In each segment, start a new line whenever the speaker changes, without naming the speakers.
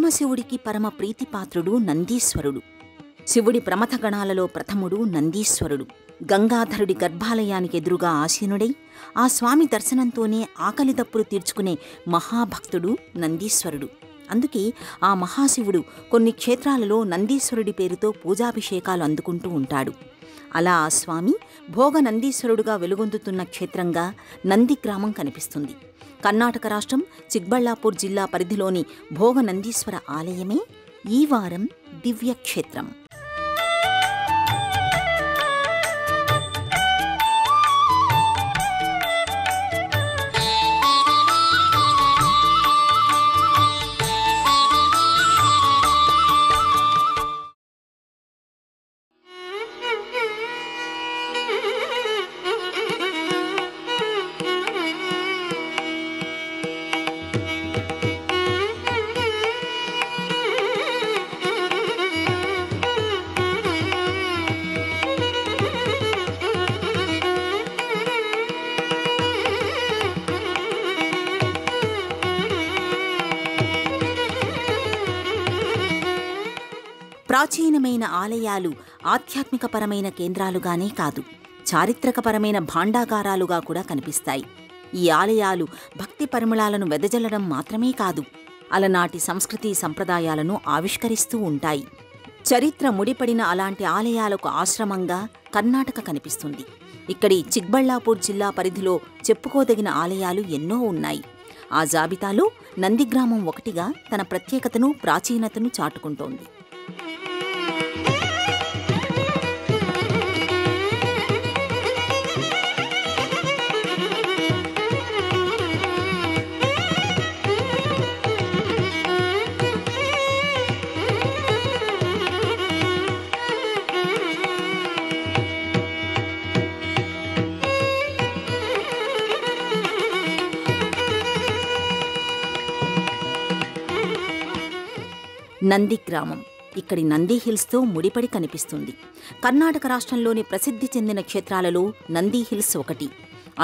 పరమశివుడికి పరమ ప్రీతిపాత్రుడు నందీశ్వరుడు. శివుడి ప్రమథగణాలలో ప్రథముడు నందీశ్వరుడు. గంగాధరుడి గర్భాలయానికి ఎదురుగా ఆసీనుడై ఆ స్వామి దర్శనంతోనే ఆకలి దప్పులు తీర్చుకునే మహాభక్తుడు నందీశ్వరుడు. అందుకే ఆ మహాశివుడు కొన్ని క్షేత్రాలలో నందీశ్వరుడి పేరుతో పూజాభిషేకాలు అందుకుంటూ ఉంటాడు. అలా ఆ స్వామి భోగ నందీశ్వరుడుగా వెలుగొందుతున్న క్షేత్రంగా నందిగ్రామం కనిపిస్తుంది. కర్ణాటక రాష్ట్రం చిక్బళ్ళాపూర్ జిల్లా పరిధిలోని భోగ నందీశ్వర ఆలయమే ఈ వారం దివ్యక్షేత్రం. ప్రాచీనమైన ఆలయాలు ఆధ్యాత్మికపరమైన కేంద్రాలుగానే కాదు, చారిత్రకపరమైన భాండాగారాలుగా కూడా కనిపిస్తాయి. ఈ ఆలయాలు భక్తి పరిమళాలను వెదజల్లడం మాత్రమే కాదు, అలనాటి సంస్కృతి సంప్రదాయాలను ఆవిష్కరిస్తూ ఉంటాయి. చరిత్ర ముడిపడిన అలాంటి ఆలయాలకు ఆశ్రమంగా కర్ణాటక కనిపిస్తుంది. ఇక్కడి చిక్బళ్ళాపూర్ జిల్లా పరిధిలో చెప్పుకోదగిన ఆలయాలు ఎన్నో ఉన్నాయి. ఆ జాబితాలో నందిగ్రామం ఒకటిగా తన ప్రత్యేకతను, ప్రాచీనతను చాటుకుంటోంది. నందిగ్రామం ఇక్కడి నంది హిల్స్తో ముడిపడి కనిపిస్తుంది. కర్ణాటక రాష్ట్రంలోని ప్రసిద్ధి చెందిన క్షేత్రాలలో నంది హిల్స్ ఒకటి.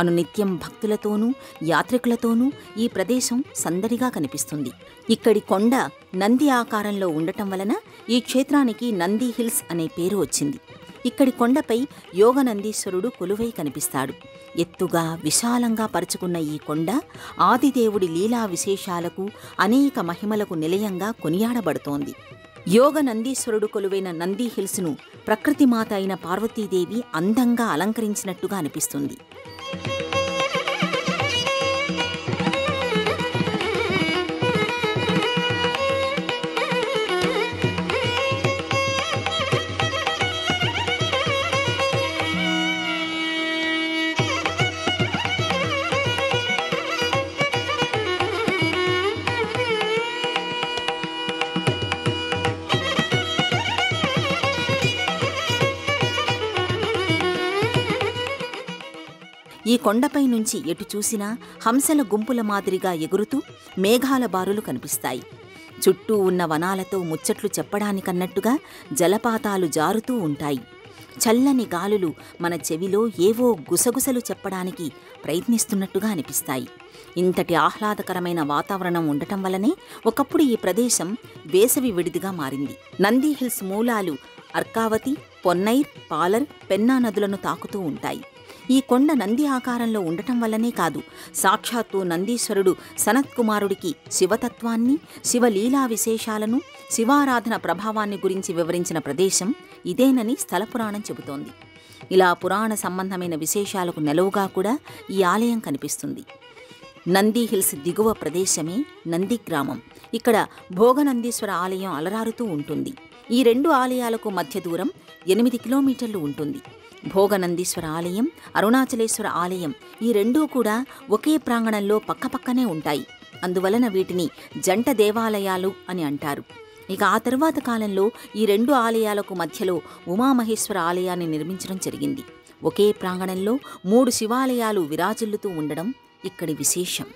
అనునిత్యం భక్తులతోనూ యాత్రికులతోనూ ఈ ప్రదేశం సందడిగా కనిపిస్తుంది. ఇక్కడి కొండ నంది ఆకారంలో ఉండటం వలన ఈ క్షేత్రానికి నంది హిల్స్ అనే పేరు వచ్చింది. ఇక్కడి కొండపై యోగ నందీశ్వరుడు కొలువై కనిపిస్తాడు. ఎత్తుగా విశాలంగా పరుచుకున్న ఈ కొండ ఆదిదేవుడి లీలా విశేషాలకు, అనేక మహిమలకు నిలయంగా కొనియాడబడుతోంది. యోగ నందీశ్వరుడు కొలువైన నంది హిల్స్ను ప్రకృతిమాత అయిన పార్వతీదేవి అందంగా అలంకరించినట్టుగా అనిపిస్తుంది. ఈ కొండపై నుంచి ఎటు చూసినా హంసల గుంపుల మాదిరిగా ఎగురుతూ మేఘాల బారులు కనిపిస్తాయి. చుట్టూ ఉన్న వనాలతో ముచ్చట్లు చెప్పడానికన్నట్టుగా జలపాతాలు జారుతూ ఉంటాయి. చల్లని గాలులు మన చెవిలో ఏవో గుసగుసలు చెప్పడానికి ప్రయత్నిస్తున్నట్టుగా అనిపిస్తాయి. ఇంతటి ఆహ్లాదకరమైన వాతావరణం ఉండటం వల్లనే ఒకప్పుడు ఈ ప్రదేశం వేసవి విడిదిగా మారింది. నంది హిల్స్ మూలాలు అర్కావతి, పొన్నైర్, పాలర్, పెన్నా నదులను తాకుతూ ఉంటాయి. ఈ కొండ నంది ఆకారంలో ఉండటం వల్లనే కాదు, సాక్షాత్తు నందీశ్వరుడు సనత్కుమారుడికి శివతత్వాన్ని, శివలీలా విశేషాలను, శివారాధన ప్రభావాన్ని గురించి వివరించిన ప్రదేశం ఇదేనని స్థలపురాణం చెబుతోంది. ఇలా పురాణ సంబంధమైన విశేషాలకు నెలవుగా కూడా ఈ ఆలయం కనిపిస్తుంది. నంది హిల్స్ దిగువ ప్రదేశమే నందిగ్రామం. ఇక్కడ భోగనందీశ్వర ఆలయం అలరారుతూ ఉంటుంది. ఈ రెండు ఆలయాలకు మధ్య దూరం 8 కిలోమీటర్లు ఉంటుంది. భోగనందీశ్వర ఆలయం, అరుణాచలేశ్వర ఆలయం ఈ రెండూ కూడా ఒకే ప్రాంగణంలో పక్కపక్కనే ఉంటాయి. అందువలన వీటిని జంట దేవాలయాలు అని అంటారు. ఇక ఆ తరువాత కాలంలో ఈ రెండు ఆలయాలకు మధ్యలో ఉమామహేశ్వర ఆలయాన్ని నిర్మించడం జరిగింది. ఒకే ప్రాంగణంలో 3 శివాలయాలు విరాజిల్లుతూ ఉండడం ఇక్కడి విశేషం.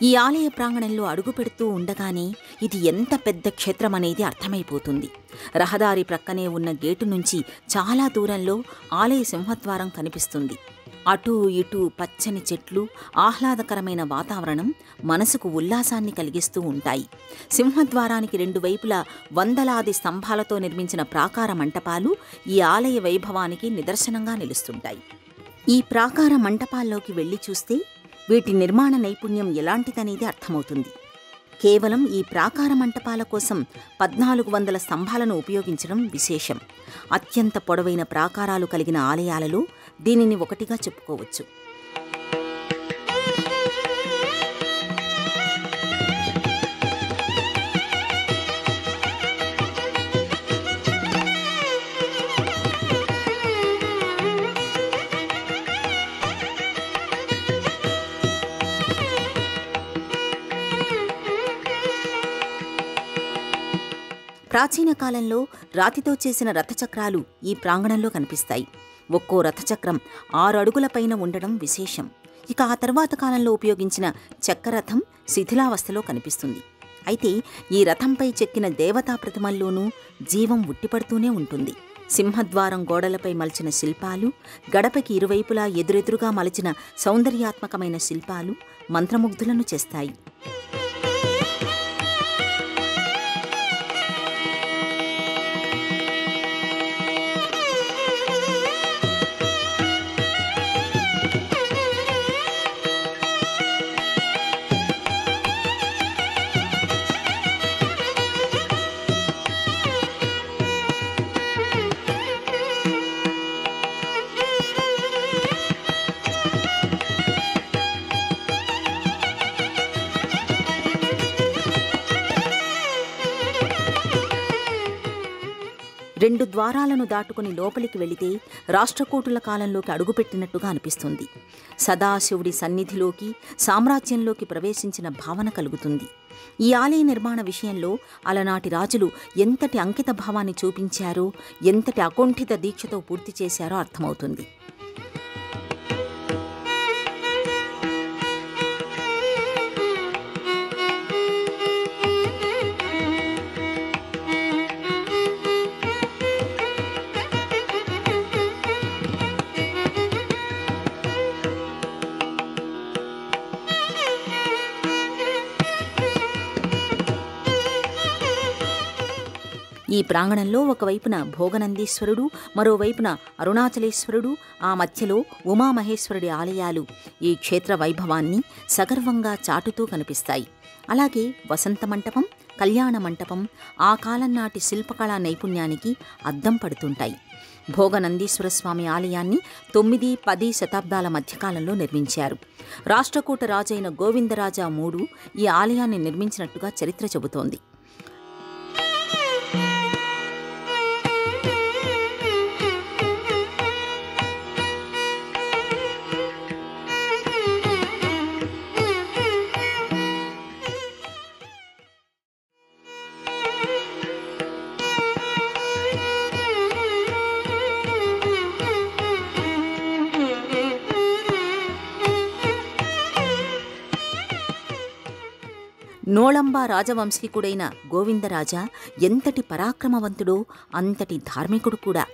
ఈ ఆలయ ప్రాంగణంలో అడుగుపెడుతూ ఉండగానే ఇది ఎంత పెద్ద క్షేత్రమనేది అర్థమైపోతుంది. రహదారి ప్రక్కనే ఉన్న గేటు నుంచి చాలా దూరంలో ఆలయ సింహద్వారం కనిపిస్తుంది. అటూ ఇటూ పచ్చని చెట్లు, ఆహ్లాదకరమైన వాతావరణం మనసుకు ఉల్లాసాన్ని కలిగిస్తూ ఉంటాయి. సింహద్వారానికి రెండు వైపులా వందలాది స్తంభాలతో నిర్మించిన ప్రాకార మంటపాలు ఈ ఆలయ వైభవానికి నిదర్శనంగా నిలుస్తుంటాయి. ఈ ప్రాకార మంటపాల్లోకి వెళ్లి చూస్తే వీటి నిర్మాణ నైపుణ్యం ఎలాంటిదనేది అర్థమవుతుంది. కేవలం ఈ ప్రాకార మంటపాల కోసం 1400 స్తంభాలను ఉపయోగించడం విశేషం. అత్యంత పొడవైన ప్రాకారాలు కలిగిన ఆలయాలలో దీనిని ఒకటిగా చెప్పుకోవచ్చు. ప్రాచీన కాలంలో రాతితో చేసిన రథచక్రాలు ఈ ప్రాంగణంలో కనిపిస్తాయి. ఒక్కో రథచక్రం 6 అడుగుల పైన ఉండడం విశేషం. ఇక ఆ తర్వాత కాలంలో ఉపయోగించిన చక్రరథం శిథిలావస్థలో కనిపిస్తుంది. అయితే ఈ రథంపై చెక్కిన దేవతా ప్రతిమల్లోనూ జీవం ఉట్టిపడుతూనే ఉంటుంది. సింహద్వారం గోడలపై మలిచిన శిల్పాలు, గడపకి ఇరువైపులా ఎదురెదురుగా మలిచిన సౌందర్యాత్మకమైన శిల్పాలు మంత్రముగ్ధులను చేస్తాయి. రెండు ద్వారాలను దాటుకుని లోపలికి వెళితే రాష్ట్రకూటుల కాలంలోకి అడుగుపెట్టినట్టుగా అనిపిస్తుంది. సదాశివుడి సన్నిధిలోకి, సామ్రాజ్యంలోకి ప్రవేశించిన భావన కలుగుతుంది. ఈ ఆలయ నిర్మాణ విషయంలో అలనాటి రాజులు ఎంతటి అంకిత భావాన్ని చూపించారో, ఎంతటి అకుంఠిత దీక్షతో పూర్తి చేశారో అర్థమవుతుంది. ఈ ప్రాంగణంలో ఒకవైపున భోగనందీశ్వరుడు, మరోవైపున అరుణాచలేశ్వరుడు, ఆ మధ్యలో ఉమామహేశ్వరుడి ఆలయాలు ఈ క్షేత్ర వైభవాన్ని సగర్వంగా చాటుతూ కనిపిస్తాయి. అలాగే వసంత మంటపం, కళ్యాణ మంటపం ఆ కాలం నాటి శిల్పకళా నైపుణ్యానికి అద్దం పడుతుంటాయి. భోగనందీశ్వరస్వామి ఆలయాన్ని 9-10 శతాబ్దాల మధ్యకాలంలో నిర్మించారు. రాష్ట్రకూట రాజైన గోవిందరాజ III ఈ ఆలయాన్ని నిర్మించినట్టుగా చరిత్ర చెబుతోంది. నోళంబ రాజవంశీకుడైన గోవిందరాజ ఎంతటి పరాక్రమవంతుడో అంతటి ధార్మికుడు కూడా.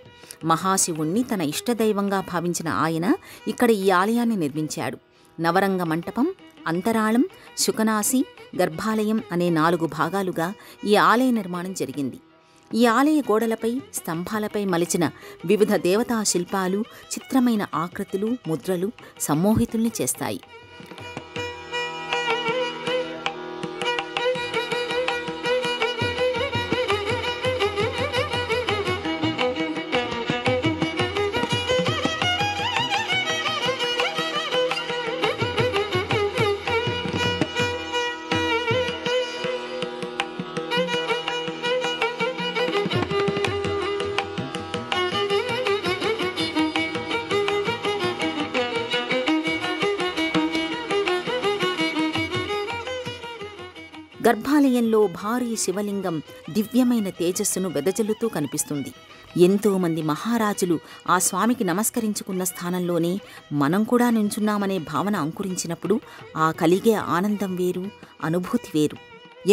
మహాశివుణ్ణి తన ఇష్టదైవంగా భావించిన ఆయన ఇక్కడ ఈ ఆలయాన్ని నిర్మించాడు. నవరంగ మంటపం, అంతరాళం, శుకనాసి, గర్భాలయం అనే 4 భాగాలుగా ఈ ఆలయ నిర్మాణం జరిగింది. ఈ ఆలయ గోడలపై, స్తంభాలపై మలిచిన వివిధ దేవతా శిల్పాలు, చిత్రమైన ఆకృతులు, ముద్రలు సమ్మోహితుల్ని చేస్తాయి. గర్భాలయంలో భారీ శివలింగం దివ్యమైన తేజస్సును వెదజల్లుతూ కనిపిస్తుంది. ఎంతోమంది మహారాజులు ఆ స్వామికి నమస్కరించుకున్న స్థానంలోనే మనం కూడా నుంచున్నామనే భావన అంకురించినప్పుడు ఆ కలిగే ఆనందం వేరు, అనుభూతి వేరు.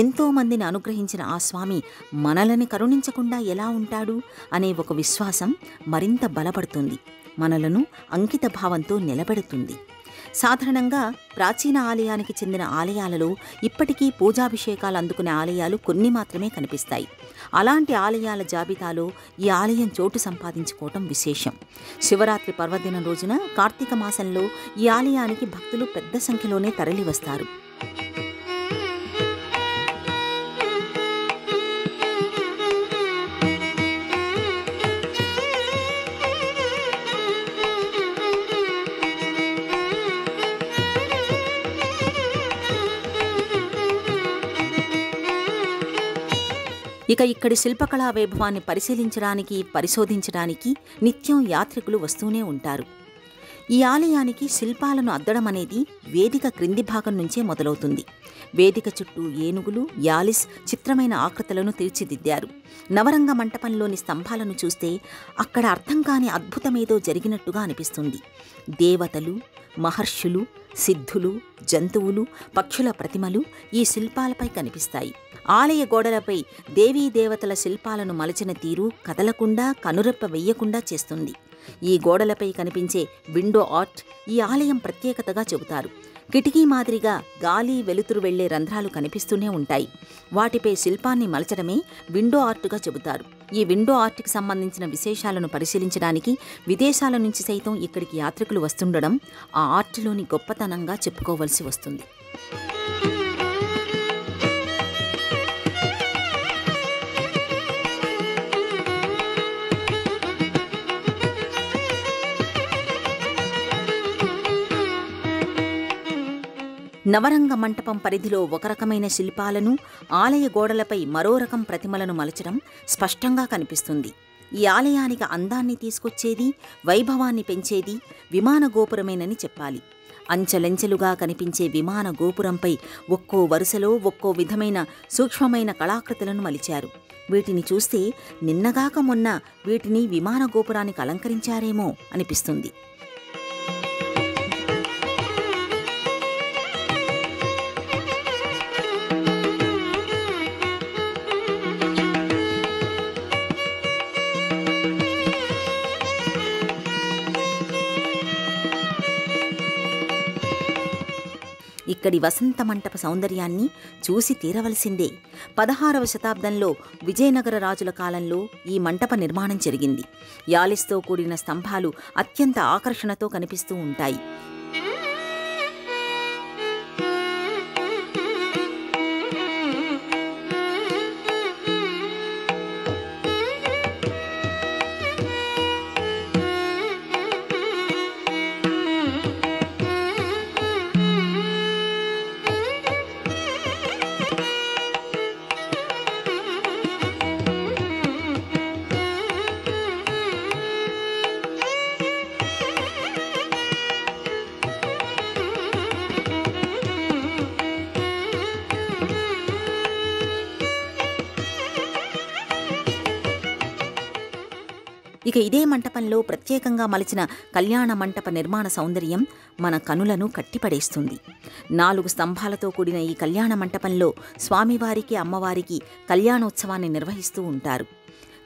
ఎంతోమందిని అనుగ్రహించిన ఆ స్వామి మనలని కరుణించకుండా ఎలా ఉంటాడు అనే ఒక విశ్వాసం మరింత బలపడుతుంది, మనలను అంకిత భావంతో నిలబెడుతుంది. సాధారణంగా ప్రాచీన ఆలయానికి చెందిన ఆలయాలలో ఇప్పటికీ పూజాభిషేకాలు అందుకునే ఆలయాలు కొన్ని మాత్రమే కనిపిస్తాయి. అలాంటి ఆలయాల జాబితాలో ఈ ఆలయం చోటు సంపాదించుకోవటం విశేషం. శివరాత్రి పర్వదినం రోజున కార్తీక మాసంలో ఈ ఆలయానికి భక్తులు పెద్ద సంఖ్యలోనే తరలివస్తారు. ఇక ఇక్కడి శిల్పకళా వైభవాన్ని పరిశీలించడానికి, పరిశోధించడానికి నిత్యం యాత్రికులు వస్తూనే ఉంటారు. ఈ ఆలయానికి శిల్పాలను అద్దడం అనేది వేదిక క్రింది భాగం నుంచే మొదలవుతుంది. వేదిక చుట్టూ ఏనుగులు, యాలిస్ చిత్రమైన ఆకృతులను తీర్చిదిద్దారు. నవరంగ మంటపంలోని స్తంభాలను చూస్తే అక్కడ అర్థం కాని అద్భుతమేదో జరిగినట్టుగా అనిపిస్తుంది. దేవతలు, మహర్షులు, సిద్ధులు, జంతువులు, పక్షుల ప్రతిమలు ఈ శిల్పాలపై కనిపిస్తాయి. ఆలయ గోడలపై దేవీ దేవతల శిల్పాలను మలచిన తీరు కదలకుండా, కనురెప్ప వెయ్యకుండా చేస్తుంది. ఈ గోడలపై కనిపించే విండో ఆర్ట్ ఈ ఆలయం ప్రత్యేకతగా చెబుతారు. కిటికీ మాదిరిగా గాలి, వెలుతురు వెళ్లే రంధ్రాలు కనిపిస్తూనే ఉంటాయి. వాటిపై శిల్పాన్ని మలచడమే విండో ఆర్టుగా చెబుతారు. ఈ విండో ఆర్ట్కి సంబంధించిన విశేషాలను పరిశీలించడానికి విదేశాల నుంచి సైతం ఇక్కడికి యాత్రికులు వస్తుండడం ఆ ఆర్టులోని గొప్పతనంగా చెప్పుకోవలసి వస్తుంది. నవరంగ మంటపం పరిధిలో ఒక రకమైన శిల్పాలను, ఆలయ గోడలపై మరో రకం ప్రతిమలను మలచడం స్పష్టంగా కనిపిస్తుంది. ఈ ఆలయానికి అందాన్ని తీసుకొచ్చేది, వైభవాన్ని పెంచేది విమాన గోపురమేనని చెప్పాలి. అంచెలంచెలుగా కనిపించే విమాన గోపురంపై ఒక్కో వరుసలో ఒక్కో విధమైన సూక్ష్మమైన కళాకృతులను మలిచారు. వీటిని చూస్తే నిన్నగాక మొన్న వీటిని విమాన గోపురానికి అలంకరించారేమో అనిపిస్తుంది. ఇక్కడి వసంత మంటప సౌందర్యాన్ని చూసి తీరవలసిందే. 16వ శతాబ్దంలో విజయనగర రాజుల కాలంలో ఈ మంటప నిర్మాణం జరిగింది. యాలిస్తో కూడిన స్తంభాలు అత్యంత ఆకర్షణతో కనిపిస్తూ ఉంటాయి. ఇక ఇదే మంటపంలో ప్రత్యేకంగా మలిచిన కళ్యాణ మంటప నిర్మాణ సౌందర్యం మన కనులను కట్టిపడేస్తుంది. 4 స్తంభాలతో కూడిన ఈ కళ్యాణ మంటపంలో స్వామివారికి, అమ్మవారికి కళ్యాణోత్సవాన్ని నిర్వహిస్తూ ఉంటారు.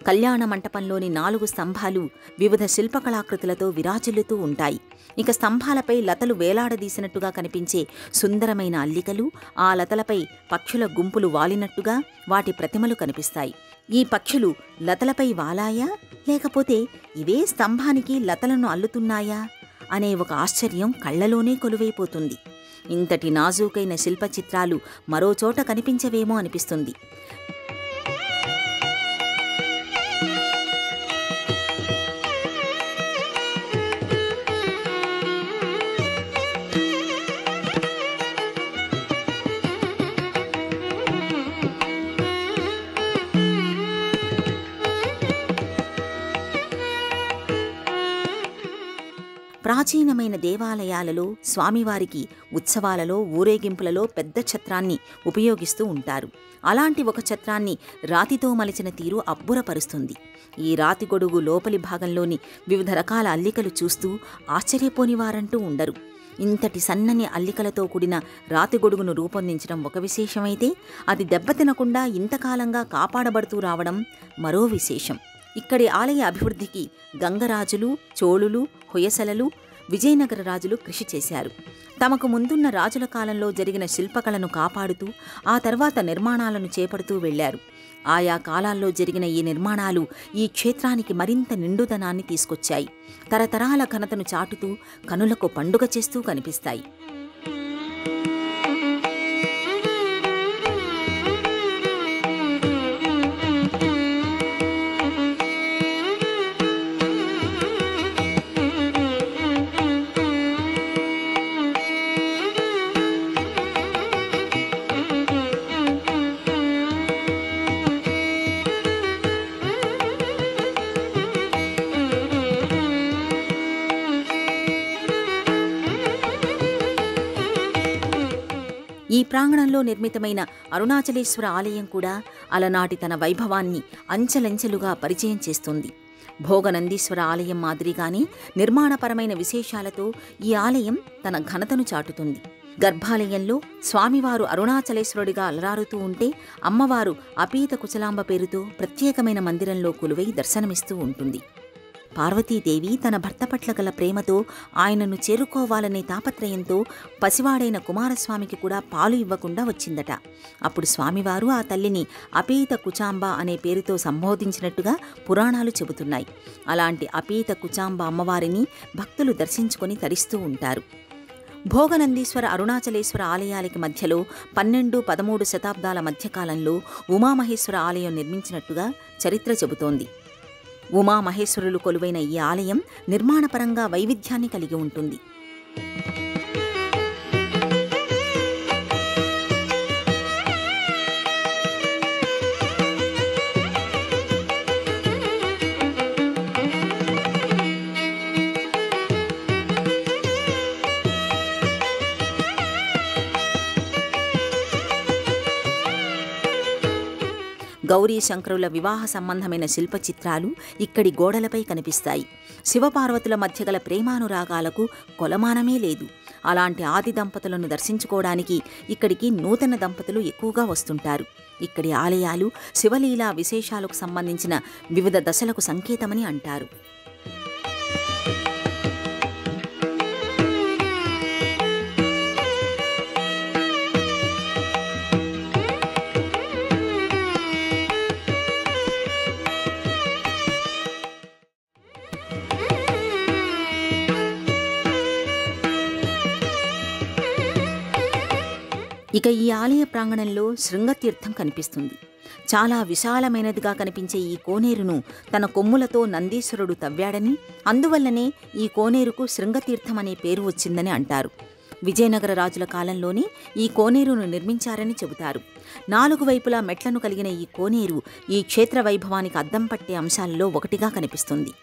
కళ్యాణ మంటపంలోని 4 స్తంభాలు వివిధ శిల్పకళాకృతులతో విరాజిల్లుతూ ఉంటాయి. ఇక స్తంభాలపై లతలు వేలాడదీసినట్టుగా కనిపించే సుందరమైన అల్లికలు, ఆ లతలపై పక్షుల గుంపులు వాలినట్టుగా వాటి ప్రతిమలు కనిపిస్తాయి. ఈ పక్షులు లతలపై వాలాయా, లేకపోతే ఇవే స్తంభానికి లతలను అల్లుతున్నాయా అనే ఒక ఆశ్చర్యం కళ్లలోనే కొలువైపోతుంది. ఇంతటి నాజూకైన శిల్పచిత్రాలు మరోచోట కనిపించవేమో అనిపిస్తుంది. ప్రాచీనమైన దేవాలయాలలో స్వామివారికి ఉత్సవాలలో ఊరేగింపులలో పెద్ద ఛత్రాన్ని ఉపయోగిస్తూ ఉంటారు. అలాంటి ఒక ఛత్రాన్ని రాతితో మలిచిన తీరు అబ్బురపరుస్తుంది. ఈ రాతి గొడుగు లోపలి భాగంలోని వివిధ రకాల అల్లికలు చూస్తూ ఆశ్చర్యపోనివారంటూ ఉండరు. ఇంతటి సన్నని అల్లికలతో కూడిన రాతి గొడుగును రూపొందించడం ఒక విశేషమైతే, అది దెబ్బతినకుండా ఇంతకాలంగా కాపాడబడుతూ రావడం మరో విశేషం. ఇక్కడి ఆలయ అభివృద్ధికి గంగరాజులు, చోళులు, హొయసలలు, విజయనగర రాజులు కృషి చేశారు. తమకు ముందున్న రాజుల కాలంలో జరిగిన శిల్పకళను కాపాడుతూ ఆ తర్వాత నిర్మాణాలను చేపడుతూ వెళ్లారు. ఆయా కాలాల్లో జరిగిన ఈ నిర్మాణాలు ఈ క్షేత్రానికి మరింత నిండుదనాన్ని తీసుకొచ్చాయి. తరతరాల ఘనతను చాటుతూ కనులకు పండుగ చేస్తూ కనిపిస్తాయి. ఈ ప్రాంగణంలో నిర్మితమైన అరుణాచలేశ్వర ఆలయం కూడా అలనాటి తన వైభవాన్ని అంచెలంచెలుగా పరిచయం చేస్తుంది. భోగనందీశ్వర ఆలయం మాదిరిగానే నిర్మాణపరమైన విశేషాలతో ఈ ఆలయం తన ఘనతను చాటుతుంది. గర్భాలయంలో స్వామివారు అరుణాచలేశ్వరుడిగా అలరారుతూ ఉంటే, అమ్మవారు అపీత కుచలాంబ పేరుతో ప్రత్యేకమైన మందిరంలో కొలువై దర్శనమిస్తూ ఉంటుంది. పార్వతీదేవి తన భర్త పట్ల గల ప్రేమతో ఆయనను చేరుకోవాలనే తాపత్రయంతో పసివాడైన కుమారస్వామికి కూడా పాలు ఇవ్వకుండా వచ్చిందట. అప్పుడు స్వామివారు ఆ తల్లిని అపీత కుచాంబ అనే పేరుతో సంబోధించినట్టుగా పురాణాలు చెబుతున్నాయి. అలాంటి అపీత కుచాంబ అమ్మవారిని భక్తులు దర్శించుకొని తరిస్తూ ఉంటారు. భోగనందీశ్వర అరుణాచలేశ్వర ఆలయాలకి మధ్యలో 12-13 శతాబ్దాల మధ్యకాలంలో ఉమామహేశ్వర ఆలయం నిర్మించినట్టుగా చరిత్ర చెబుతోంది. ఉమామహేశ్వరులు కొలువైన ఈ ఆలయం నిర్మాణపరంగా వైవిధ్యాన్ని కలిగి ఉంటుంది. గౌరీ శంకరుల వివాహ సంబంధమైన శిల్పచిత్రాలు ఇక్కడి గోడలపై కనిపిస్తాయి. శివపార్వతుల మధ్య గల ప్రేమానురాగాలకు కొలమానమే లేదు. అలాంటి ఆది దంపతులను దర్శించుకోవడానికి ఇక్కడికి నూతన దంపతులు ఎక్కువగా వస్తుంటారు. ఇక్కడి ఆలయాలు శివలీలా విశేషాలకు సంబంధించిన వివిధ దశలకు సంకేతమని అంటారు. ఇక ఈ ఆలయ ప్రాంగణంలో శృంగతీర్థం కనిపిస్తుంది. చాలా విశాలమైనదిగా కనిపించే ఈ కోనేరును తన కొమ్ములతో నందీశ్వరుడు తవ్వాడని, అందువల్లనే ఈ కోనేరుకు శృంగతీర్థం అనే పేరు వచ్చిందని అంటారు. విజయనగర రాజుల కాలంలోనే ఈ కోనేరును నిర్మించారని చెబుతారు. 4 వైపులా మెట్లను కలిగిన ఈ కోనేరు ఈ క్షేత్ర వైభవానికి అద్దం పట్టే అంశాలలో ఒకటిగా కనిపిస్తుంది.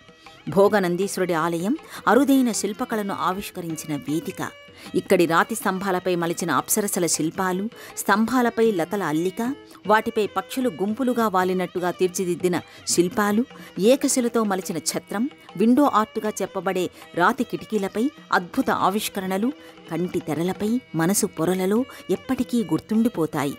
భోగనందీశ్వరుడి ఆలయం అరుదైన శిల్పకళను ఆవిష్కరించిన వేదిక. ఇక్కడి రాతి స్తంభాలపై మలిచిన అప్సరసల శిల్పాలు, స్తంభాలపై లతల అల్లిక, వాటిపై పక్షులు గుంపులుగా వాలినట్టుగా తీర్చిదిద్దిన శిల్పాలు, ఏకశిలతో మలిచిన ఛత్రం, విండో ఆర్టుగా చెప్పబడే రాతి కిటికీలపై అద్భుత ఆవిష్కరణలు కంటి తెరలపై, మనసు పొరలలో ఎప్పటికీ గుర్తుండిపోతాయి.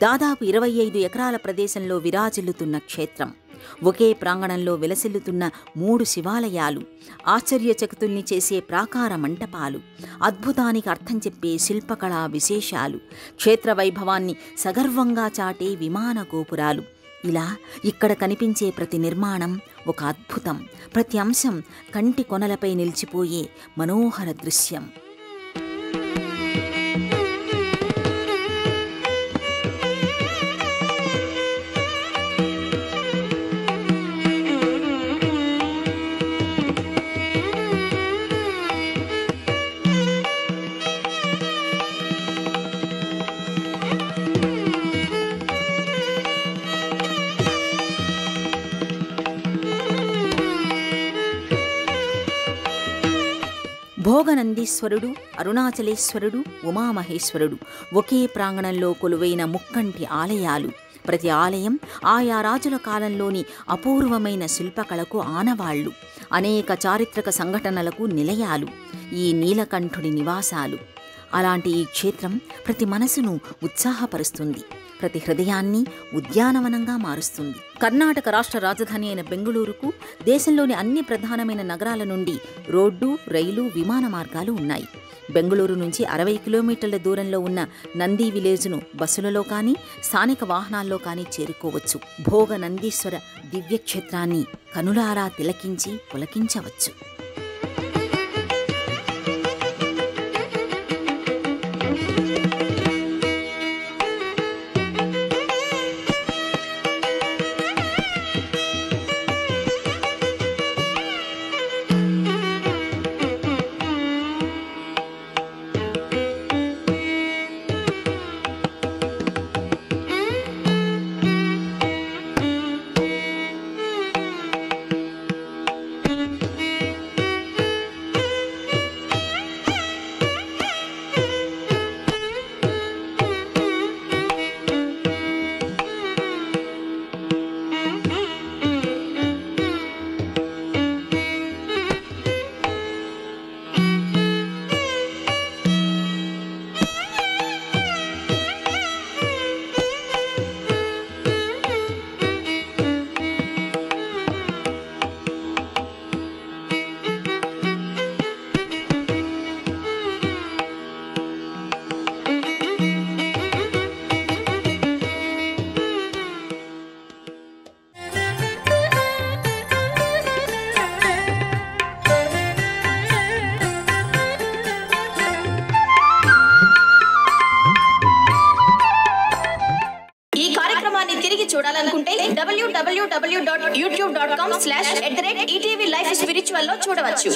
దాదాపు 25 ఎకరాల ప్రదేశంలో విరాజిల్లుతున్న క్షేత్రం, ఒకే ప్రాంగణంలో విలసిల్లుతున్న 3 శివాలయాలు, ఆశ్చర్యచకితుల్ని చేసే ప్రాకార మంటపాలు, అద్భుతానికి అర్థం చెప్పే శిల్పకళా విశేషాలు, క్షేత్ర వైభవాన్ని సగర్వంగా చాటే విమాన గోపురాలు, ఇలా ఇక్కడ కనిపించే ప్రతి నిర్మాణం ఒక అద్భుతం, ప్రతి అంశం కంటి కొనలపై నిలిచిపోయే మనోహర దృశ్యం. భోగనందీశ్వరుడు, అరుణాచలేశ్వరుడు, ఉమామహేశ్వరుడు ఒకే ప్రాంగణంలో కొలువైన ముక్కంటి ఆలయాలు. ప్రతి ఆలయం ఆయా రాజుల కాలంలోని అపూర్వమైన శిల్పకళకు ఆనవాళ్లు, అనేక చారిత్రక సంఘటనలకు నిలయాలు, ఈ నీలకంఠుడి నివాసాలు. అలాంటి ఈ క్షేత్రం ప్రతి మనసును ఉత్సాహపరుస్తుంది, ప్రతి హృదయాన్ని ఉద్యానవనంగా మారుస్తుంది. కర్ణాటక రాష్ట్ర రాజధాని అయిన బెంగుళూరుకు దేశంలోని అన్ని ప్రధానమైన నగరాల నుండి రోడ్డు, రైలు, విమాన మార్గాలు ఉన్నాయి. బెంగుళూరు నుంచి 60 కిలోమీటర్ల దూరంలో ఉన్న నంది విలేజ్ను బస్సులలో కానీ స్థానిక వాహనాల్లో కానీ చేరుకోవచ్చు. భోగ నందీశ్వర దివ్యక్షేత్రాన్ని కనులారా తిలకించి పులకించవచ్చు.
తిరిగి చూడాలనుకుంటే www.youtube.com/@ETV Life Spiritual లో చూడవచ్చు.